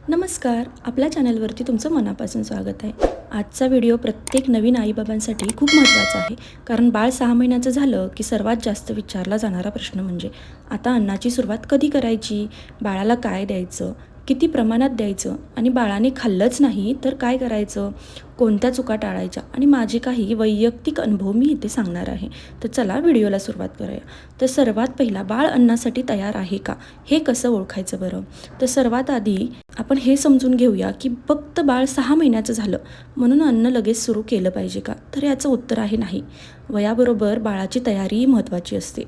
नमस्कार. आपल्या चॅनलवरती तुमचं मनापासून स्वागत आहे. आजचा व्हिडिओ प्रत्येक नवीन आईबाबांसाठी खूप महत्त्वाचा आहे. कारण बाळ 6 महिन्याचं झालं की सर्वात जास्त विचारला जाणारा प्रश्न म्हणजे आता अन्नाची सुरुवात कधी करायची, बाळाला काय द्यायचं, किती प्रमाणात द्यायचं आणि बाळाने खाल्लंच नाही तर काय करायचं, कोणत्या चुका टाळायच्या आणि माझे काही वैयक्तिक अनुभव मी इथे सांगणार आहे. तर चला व्हिडिओला सुरुवात करूया. तर सर्वात पहिला, बाळ अन्नासाठी तयार आहे का, हे कसं ओळखायचं बरं? तर सर्वात आधी आपण हे समजून घेऊया की फक्त बाळ 6 महिन्याचं झालं म्हणून अन्न लगेच सुरू केलं पाहिजे का? तर याचं उत्तर आहे नाही. वयाबरोबर बाळाची तयारीही महत्त्वाची असते.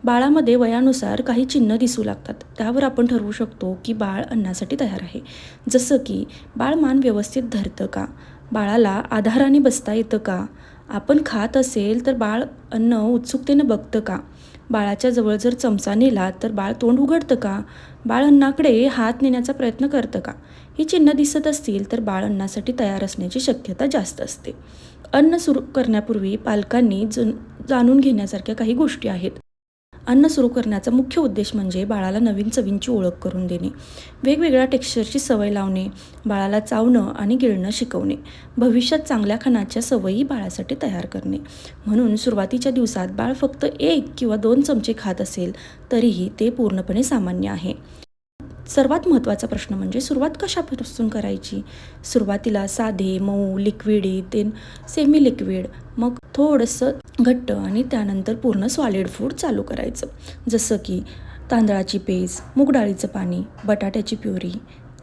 बाळामध्ये वयानुसार काही चिन्ह दिसू लागतात. त्यावर आपण ठरवू शकतो की बाळ अन्नासाठी तयार आहे. जसं की बाळ मान व्यवस्थित धरतं का? बाळाला आधाराने बसता येतं का? आपण खात असेल तर बाळ अन्न उत्सुकतेनं बघतं का? बाळाच्या जवळ जर चमचा नेला तर बाळ तोंड उघडतं का? बाळ अन्नाकडे हात नेण्याचा प्रयत्न करतं का? ही चिन्ह दिसत असतील तर बाळ अन्नासाठी तयार असण्याची शक्यता जास्त असते. अन्न सुरू करण्यापूर्वी पालकांनी जाणून घेण्यासारख्या काही गोष्टी आहेत. अन्न सुरू करण्याचा मुख्य उद्देश म्हणजे बाळाला नवीन चवींची ओळख करून देणे, वेगवेगळ्या टेक्स्चरची सवय लावणे, बाळाला चावणं आणि गिळणं शिकवणे, भविष्यात चांगल्या खाण्याच्या सवयी बाळासाठी तयार करणे. म्हणून सुरुवातीच्या दिवसात बाळ फक्त 1 किंवा 2 चमचे खात असेल तरीही ते पूर्णपणे सामान्य आहे. सर्वात महत्त्वाचा प्रश्न म्हणजे सुरुवात कशापासून करायची? सुरुवातीला साधे, मऊ, लिक्विडी, ते सेमी लिक्विड, मग थोडंसं घट्ट आणि त्यानंतर पूर्ण सॉलिड फूड चालू करायचं. जसं की तांदळाची पेज, मूग डाळीचं पाणी, बटाट्याची प्युरी,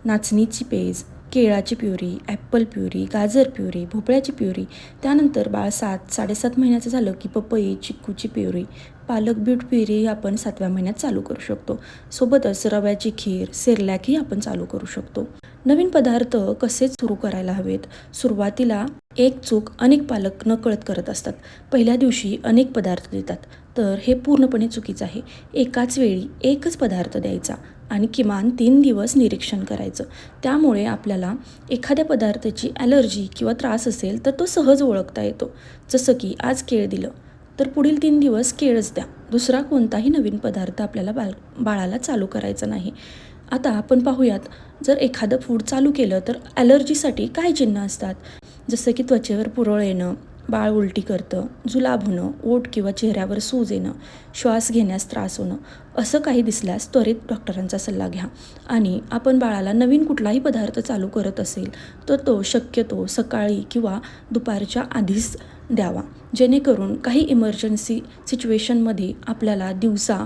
नाचणीची पेज, केळाची प्युरी, ॲपल प्युरी, गाजर प्युरी, भोपळ्याची प्युरी. त्यानंतर बाळ 7-7.5 महिन्याचं झालं की पपई, चिक्कूची प्युरी, पालक बीट प्युरी आपण 7व्या महिन्यात चालू करू शकतो. सोबतच रव्याची खीर, सेरलॅकही आपण चालू करू शकतो. नवीन पदार्थ कसे सुरू करायला हवेत? सुरुवातीला एक चूक अनेक पालक नकळत करत असतात. पहिल्या दिवशी अनेक पदार्थ देतात. तर हे पूर्णपणे चुकीचं आहे. एकाच वेळी एकच पदार्थ द्यायचा आणि किमान 3 दिवस निरीक्षण करायचं. त्यामुळे आपल्याला एखाद्या पदार्थाची ॲलर्जी किंवा त्रास असेल तर तो सहज ओळखता येतो. जसं की आज केळ दिलं तर पुढील 3 दिवस केळच द्या. दुसरा कोणताही नवीन पदार्थ आपल्याला बाळाला चालू करायचा नाही. आता आपण पाहूयात, जर एखादं फूड चालू केलं तर ॲलर्जीसाठी काय चिन्ह असतात? जसं की त्वचेवर पुरळ येणं, बाळ उलटी करतं, जुलाब होणं, ओठ किंवा चेहऱ्यावर सूज येणं, श्वास घेण्यास त्रास होणं, असं काही दिसल्यास त्वरित डॉक्टरांचा सल्ला घ्या. आणि आपण बाळाला नवीन कुठलाही पदार्थ चालू करत असेल तर तो शक्यतो सकाळी किंवा दुपारच्या आधीच द्यावा, जेणेकरून काही इमर्जन्सी सिच्युएशनमध्ये आपल्याला दिवसा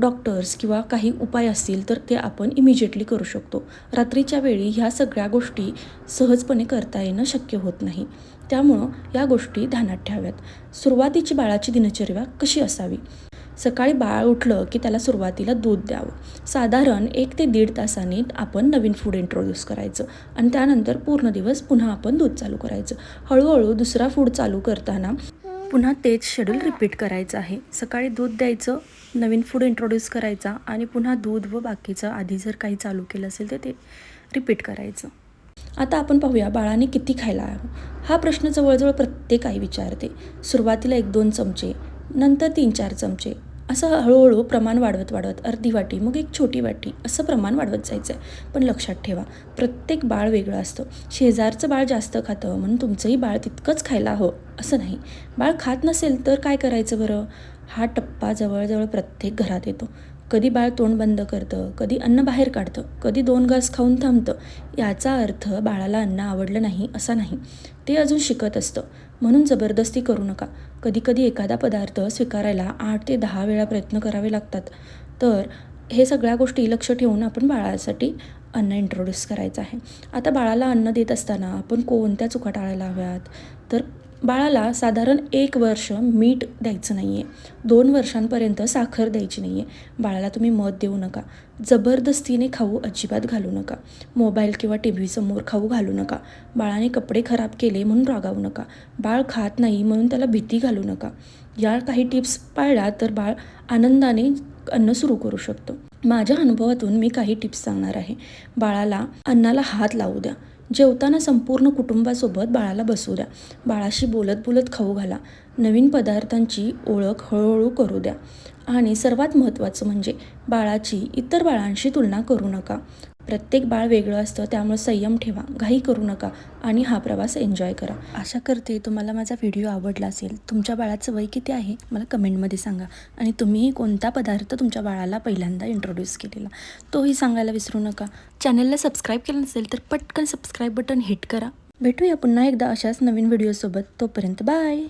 डॉक्टर्स किंवा काही उपाय असतील तर ते आपण इमिजिएटली करू शकतो. रात्रीच्या वेळी ह्या सगळ्या गोष्टी सहजपणे करता येणं शक्य होत नाही. त्यामुळं या गोष्टी ध्यानात ठेवाव्यात. सुरुवातीची बाळाची दिनचर्या कशी असावी? सकाळी बाळ उठलं की त्याला सुरुवातीला दूध द्यावं. साधारण 1 ते 1.5 तासांनी आपण नवीन फूड इंट्रोड्यूस करायचं आणि त्यानंतर पूर्ण दिवस पुन्हा आपण दूध चालू करायचं. हळूहळू दुसरा फूड चालू करताना पुन्हा तेच शेड्यूल रिपीट करायचं आहे. सकाळी दूध द्यायचं, नवीन फूड इंट्रोड्यूस करायचा आणि पुन्हा दूध व बाकीचं आधी जर काही चालू केलं असेल तर ते रिपीट करायचं. आता आपण पाहूया बाळाने किती खायला हवं. हा प्रश्न जवळजवळ प्रत्येक आई विचारते. सुरुवातीला 1-2 चमचे, नंतर 3-4 चमचे, असं हळूहळू प्रमाण वाढवत अर्धी वाटी, मग एक छोटी वाटी, असं प्रमाण वाढवत जायचं आहे. पण लक्षात ठेवा, प्रत्येक बाळ वेगळं असतं. शेजारचं बाळ जास्त खातं म्हणून तुमचंही बाळ तितकंच खायला हवं असं नाही. बाळ खात नसेल तर काय करायचं बरं? हा टप्पा जवळजवळ प्रत्येक घरात येतो. कधी बाळ तोंड बंद करतं, कधी अन्न बाहेर काढतं, कधी 2 घास खाऊन थांबतं. याचा अर्थ बाळाला अन्न आवडलं नाही असा नाही, ते अजून शिकत असतं. म्हणून जबरदस्ती करू नका. कधीकधी एखादा पदार्थ स्वीकारायला 8 ते 10 वेळा प्रयत्न करावे लागतात. तर हे सगळ्या गोष्टी लक्ष ठेवून आपण बाळासाठी अन्न इंट्रोड्यूस करायचं आहे. आता बाळाला अन्न देत असताना आपण कोणत्या चुका टाळायला हव्यात? तर बाळाला साधारण 1 वर्ष मीठ द्यायचं नाही आहे. 2 वर्षांपर्यंत साखर द्यायची नाही आहे. बाळाला तुम्ही मध देऊ नका. जबरदस्तीने खाऊ अजिबात घालू नका. मोबाईल किंवा टीव्हीसमोर खाऊ घालू नका. बाळाने कपडे खराब केले म्हणून रागावू नका. बाळ खात नाही म्हणून त्याला भीती घालू नका. या काही टिप्स पाळल्या तर बाळ आनंदाने अन्न सुरू करू शकतं. माझ्या अनुभवातून मी काही टिप्स सांगणार आहे. बाळाला अन्नाला हात लावू द्या. जेवताना संपूर्ण कुटुंबासोबत बाळाला बसू द्या. बाळाशी बोलत बोलत खाऊ घाला. नवीन पदार्थांची ओळख हळूहळू करू द्या. आणि सर्वात महत्त्वाचं म्हणजे बाळाची इतर बाळांशी तुलना करू नका. प्रत्येक बाळ वेगळं असतं, त्यामुळे संयम ठेवा, घाई करू नका आणि हा प्रवास एन्जॉय करा. आशा करते तुम्हाला माझा व्हिडिओ आवडला असेल. तुमच्या बाळाचं वय किती आहे मला कमेंटमध्ये सांगा आणि तुम्हीही कोणता पदार्थ तुमच्या बाळाला पहिल्यांदा इंट्रोड्यूस केलेला तोही सांगायला विसरू नका. चॅनलला सबस्क्राईब केलं नसेल तर पटकन सबस्क्राईब बटन हिट करा. भेटूया पुन्हा एकदा अशाच नवीन व्हिडिओसोबत. तोपर्यंत बाय.